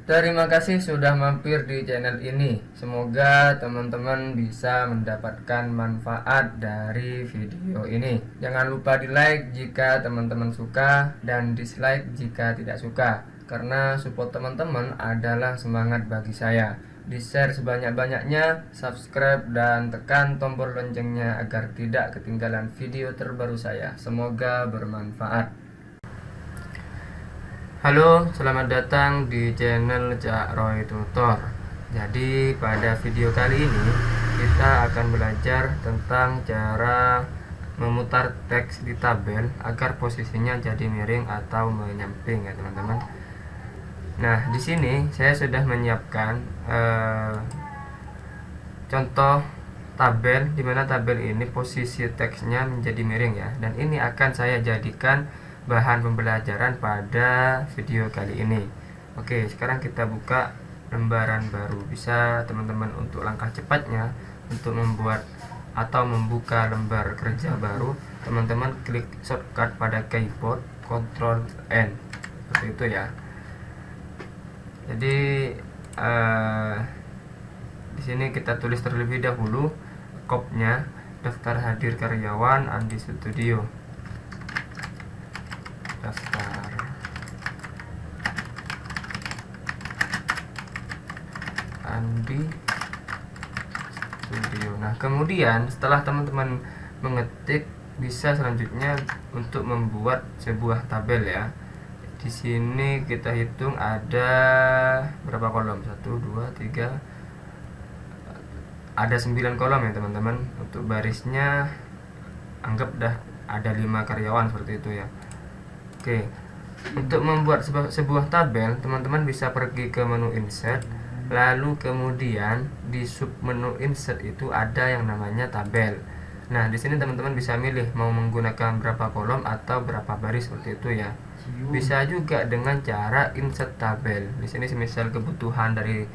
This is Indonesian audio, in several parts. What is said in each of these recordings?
Terima kasih sudah mampir di channel ini. Semoga teman-teman bisa mendapatkan manfaat dari video ini. Jangan lupa di like jika teman-teman suka dan dislike jika tidak suka, karena support teman-teman adalah semangat bagi saya. Di share sebanyak-banyaknya, subscribe dan tekan tombol loncengnya agar tidak ketinggalan video terbaru saya. Semoga bermanfaat. Halo, selamat datang di channel Cak Roy Tutor. Jadi pada video kali ini kita akan belajar tentang cara memutar teks di tabel agar posisinya jadi miring atau menyamping ya teman-teman. Nah, di sini saya sudah menyiapkan contoh tabel di mana tabel ini posisi teksnya menjadi miring ya, dan ini akan saya jadikan bahan pembelajaran pada video kali ini. Oke, sekarang kita buka lembaran baru. Bisa teman-teman untuk langkah cepatnya untuk membuat atau membuka lembar kerja baru, teman-teman klik shortcut pada keyboard Ctrl N seperti itu ya. Jadi di sini kita tulis terlebih dahulu kopnya, daftar hadir karyawan Andi Studio. Daftar Andi Studio. Nah, kemudian setelah teman-teman mengetik, bisa selanjutnya untuk membuat sebuah tabel ya. Di sini kita hitung ada berapa kolom? 1 2 3, ada 9 kolom ya teman-teman. Untuk barisnya anggap dah ada 5 karyawan seperti itu ya. Oke, untuk membuat sebuah tabel, teman-teman bisa pergi ke menu insert, lalu kemudian di sub menu insert itu ada yang namanya tabel. Nah, di sini teman-teman bisa milih mau menggunakan berapa kolom atau berapa baris seperti itu ya. Bisa juga dengan cara insert tabel. Di sini semisal kebutuhan dari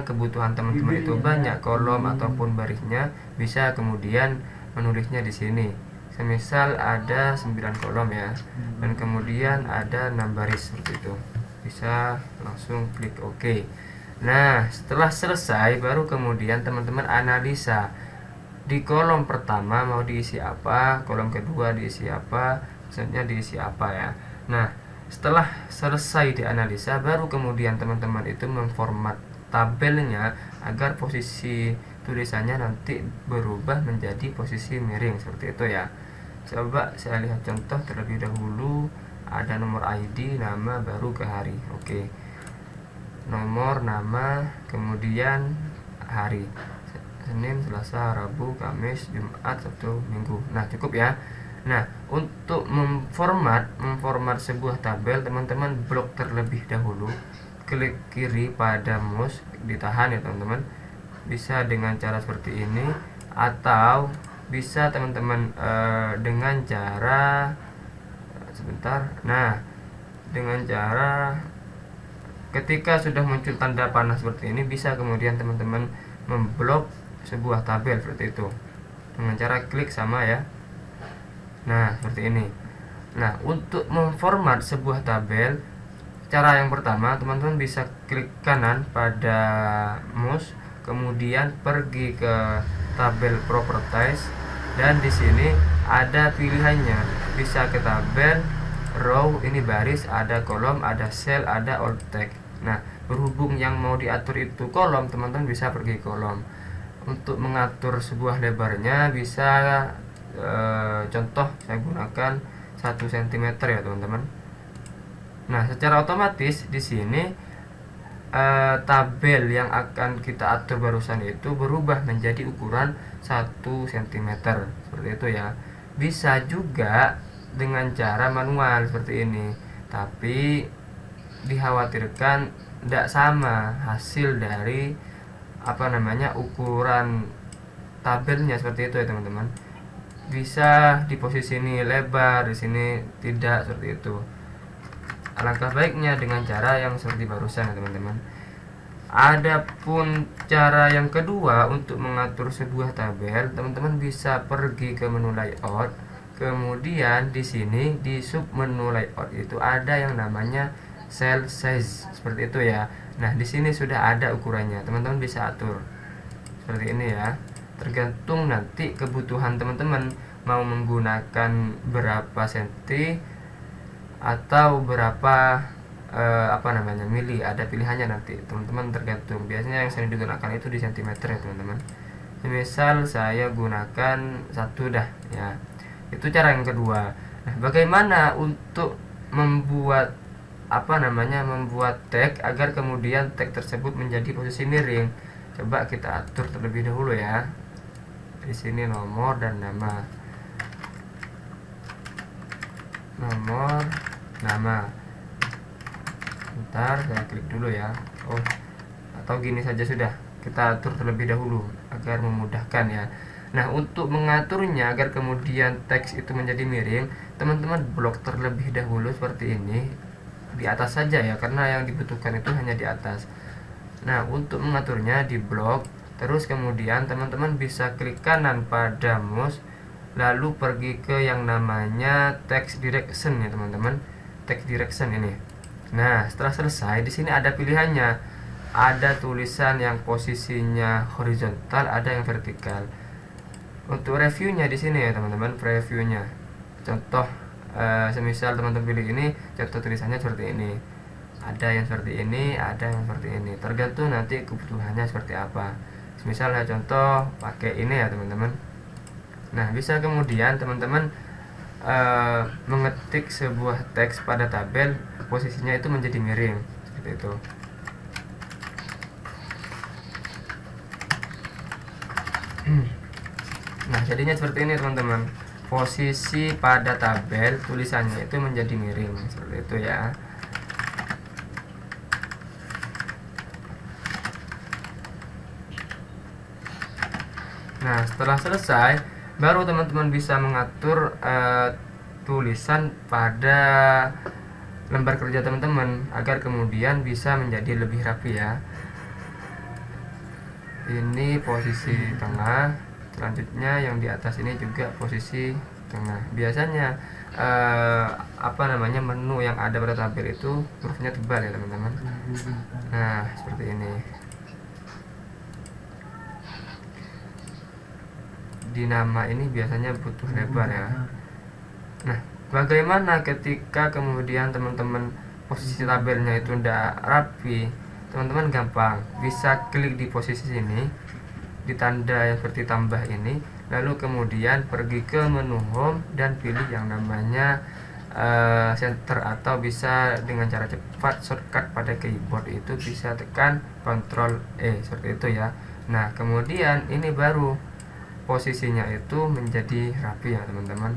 kebutuhan teman-teman itu banyak kolom ataupun barisnya, bisa kemudian menulisnya di sini. Semisal ada 9 kolom ya, dan kemudian ada 6 baris seperti itu, bisa langsung klik OK. Nah, setelah selesai baru kemudian teman-teman analisa di kolom pertama mau diisi apa, kolom kedua diisi apa, selanjutnya diisi apa ya. Nah, setelah selesai dianalisa baru kemudian teman-teman itu memformat tabelnya agar posisi tulisannya nanti berubah menjadi posisi miring seperti itu ya. Coba saya lihat contoh terlebih dahulu. Ada nomor ID, nama, baru ke hari. Oke, nomor, nama, kemudian hari, Senin, Selasa, Rabu, Kamis, Jumat, Sabtu, Minggu. Nah, cukup ya. Nah, untuk memformat sebuah tabel, teman-teman blok terlebih dahulu, klik kiri pada mouse, ditahan ya teman-teman. Bisa dengan cara seperti ini, atau bisa teman-teman dengan cara dengan cara ketika sudah muncul tanda panah seperti ini, bisa kemudian teman-teman memblok sebuah tabel seperti itu dengan cara klik sama ya. Nah, seperti ini. Nah, untuk memformat sebuah tabel, cara yang pertama teman-teman bisa klik kanan pada mouse, kemudian pergi ke tabel properties, dan di sini ada pilihannya, bisa ke tabel, row, ini baris, ada kolom, ada cell, ada alt text. Nah, berhubung yang mau diatur itu kolom, teman-teman bisa pergi kolom. Untuk mengatur sebuah lebarnya bisa contoh saya gunakan 1 cm ya teman-teman. Nah, secara otomatis di sini tabel yang akan kita atur barusan itu berubah menjadi ukuran 1 cm seperti itu ya. Bisa juga dengan cara manual seperti ini, tapi dikhawatirkan tidak sama hasil dari ukuran tabelnya seperti itu ya teman-teman. Bisa di posisi ini lebar, di sini tidak, seperti itu. Alangkah baiknya dengan cara yang seperti barusan ya teman-teman. Adapun cara yang kedua untuk mengatur sebuah tabel, teman-teman bisa pergi ke menu layout, kemudian di sini di sub menu layout itu ada yang namanya cell size seperti itu ya. Nah, di sini sudah ada ukurannya, teman-teman bisa atur seperti ini ya. Tergantung nanti kebutuhan teman-teman mau menggunakan berapa senti atau berapa mili, ada pilihannya nanti teman-teman, tergantung. Biasanya yang sering digunakan itu di sentimeter ya teman-teman. Misal saya gunakan 1 dah ya. Itu cara yang kedua. Nah, bagaimana untuk membuat membuat tag agar kemudian tag tersebut menjadi posisi miring? Coba kita atur terlebih dahulu ya. Di sini nomor dan nama. Nomor, nama. Bentar, saya klik dulu ya. Atau gini saja sudah. Kita atur terlebih dahulu agar memudahkan ya. Nah, untuk mengaturnya agar kemudian teks itu menjadi miring, teman-teman blok terlebih dahulu seperti ini di atas saja ya, karena yang dibutuhkan itu hanya di atas. Nah, untuk mengaturnya di blok, terus kemudian teman-teman bisa klik kanan pada mouse, lalu pergi ke yang namanya text direction ya teman-teman, text direction ini. Nah, setelah selesai di sini ada pilihannya, ada tulisan yang posisinya horizontal, ada yang vertikal. Untuk reviewnya di sini ya teman-teman, previewnya. Contoh, semisal teman-teman pilih ini, contoh tulisannya seperti ini. Ada yang seperti ini, ada yang seperti ini. Tergantung nanti kebutuhannya seperti apa. Misalnya contoh pakai ini ya teman-teman. Nah, bisa kemudian teman-teman mengetik sebuah teks pada tabel, posisinya itu menjadi miring seperti itu. Nah, jadinya seperti ini teman-teman. Posisi pada tabel tulisannya itu menjadi miring seperti itu ya. Nah, setelah selesai baru teman-teman bisa mengatur tulisan pada lembar kerja teman-teman agar kemudian bisa menjadi lebih rapi ya. Ini posisi tengah. Selanjutnya yang di atas ini juga posisi tengah. Biasanya menu yang ada pada tabel itu hurufnya tebal ya teman-teman. Nah, seperti ini. Di nama ini biasanya butuh lebar ya. Nah, bagaimana ketika kemudian teman-teman posisi tabelnya itu tidak rapi? Teman-teman gampang, bisa klik di posisi sini, di tanda yang seperti tambah ini, lalu kemudian pergi ke menu home dan pilih yang namanya center, atau bisa dengan cara cepat shortcut pada keyboard itu bisa tekan Ctrl E seperti itu ya. Nah, kemudian ini baru posisinya itu menjadi rapi ya teman-teman.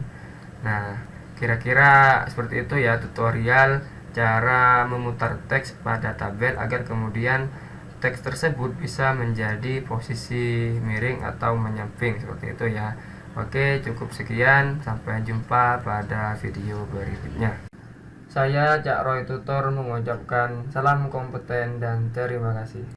Nah, kira-kira seperti itu ya tutorial cara memutar teks pada tabel agar kemudian teks tersebut bisa menjadi posisi miring atau menyamping seperti itu ya. Oke, cukup sekian, sampai jumpa pada video berikutnya. Saya Cak Roy Tutor mengucapkan salam kompeten dan terima kasih.